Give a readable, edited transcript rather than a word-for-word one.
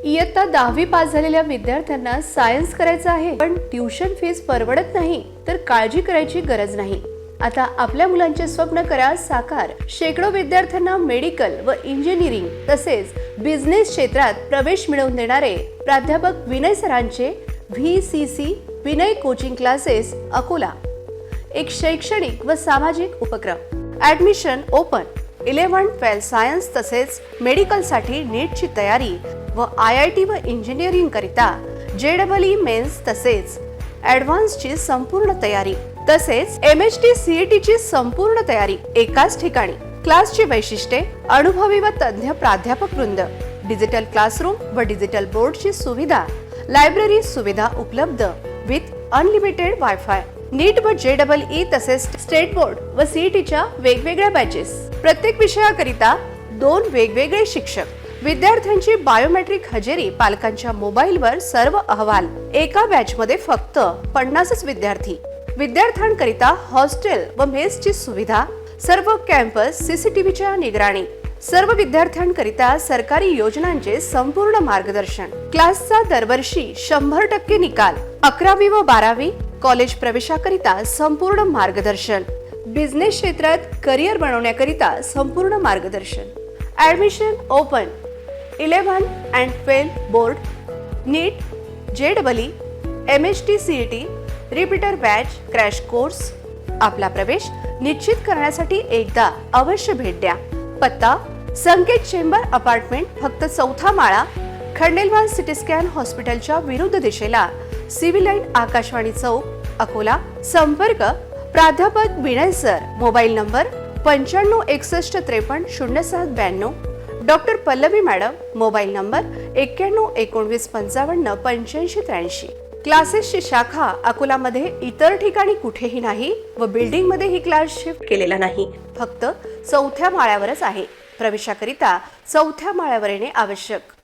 इयत्ता 10वी पास झालेल्या विद्यार्थ्यांना सायन्स करायचं आहे, पण ट्युशन फीस परवडत नाही, तर काळजी करायची गरज नाही। आता आपल्या मुलांचे स्वप्न करा साकार। शेकडो विद्यार्थ्यांना मेडिकल व इंजिनिअरिंग तसेच बिझनेस क्षेत्रात प्रवेश मिळवून देणारे प्राध्यापक विनय सरांचे VCC Vinay coaching classes Akola एक शैक्षणिक व सामाजिक उपक्रम। Admission open. 11-12 सायन्स तसेच मेडिकल साठी नीटची तयारी व IIT व इंजिनिअरिंग करिता JEE मेन्स तसेच ॲडव्हान्सची संपूर्ण तयारी तसेच MHT CET ची संपूर्ण तयारी एकाच ठिकाणी। क्लासची वैशिष्ट्ये अनुभवी व तज्ञ प्राध्यापक वृंद, डिजिटल क्लासरूम व डिजिटल बोर्डची सुविधा, लायब्ररी सुविधा उपलब्ध विथ अनलिमिटेड वायफाय। नीट व JEE तसेच स्टेट बोर्ड व CETच्या वेगवेगळ्या बॅचेस। प्रत्येक विषयाकरिता 2 वेगवेगळे शिक्षक। विद्यार्थ्यांची बायोमेट्रिक हजेरी, पालकांच्या मोबाईलवर सर्व अहवाल। एका बॅच मध्ये फक्त 50च विद्यार्थी। विद्यार्थ्यांकरिता हॉस्टेल व मेसची सुविधा। सर्व कॅम्पस CCTVच्या निगराणी। सर्व विद्यार्थ्यांकरिता सरकारी योजनांचे संपूर्ण मार्गदर्शन। क्लासचा दरवर्षी 100% निकाल। 11वी व 12वी कॉलेज प्रवेशाकरिता संपूर्ण मार्गदर्शन। बिझनेस क्षेत्रात करिअर बनवण्याकरिता संपूर्ण मार्गदर्शन। Admission open. 11 and 12 board, NEET, JEE, MHT CET, repeater batch, crash course. आपला प्रवेश निश्चित करण्यासाठी एकदा अवश्य भेट द्या। पत्ता संकेत चेंबर अपार्टमेंट, फक्त 4था माळा, खंडेलवाल सिटी स्कॅन हॉस्पिटलच्या विरुद्ध दिशेला, सिव्हिल लाईन आकाशवाणी चौक, अकोला। संपर्क प्राध्यापक Vinay sir. Mobile number 9561530792। Doctor Pallavi madam. Mobile number 9119558583। क्लासेसची शाखा अकोलामध्ये इतर ठिकाणी कुठेही नाही व बिल्डिंग मध्ये ही क्लास शिफ्ट केलेला नाही, फक्त 4थ्या माळ्यावरच आहे। प्रवेशाकरिता 4थ्या माळ्यावर येणे आवश्यक।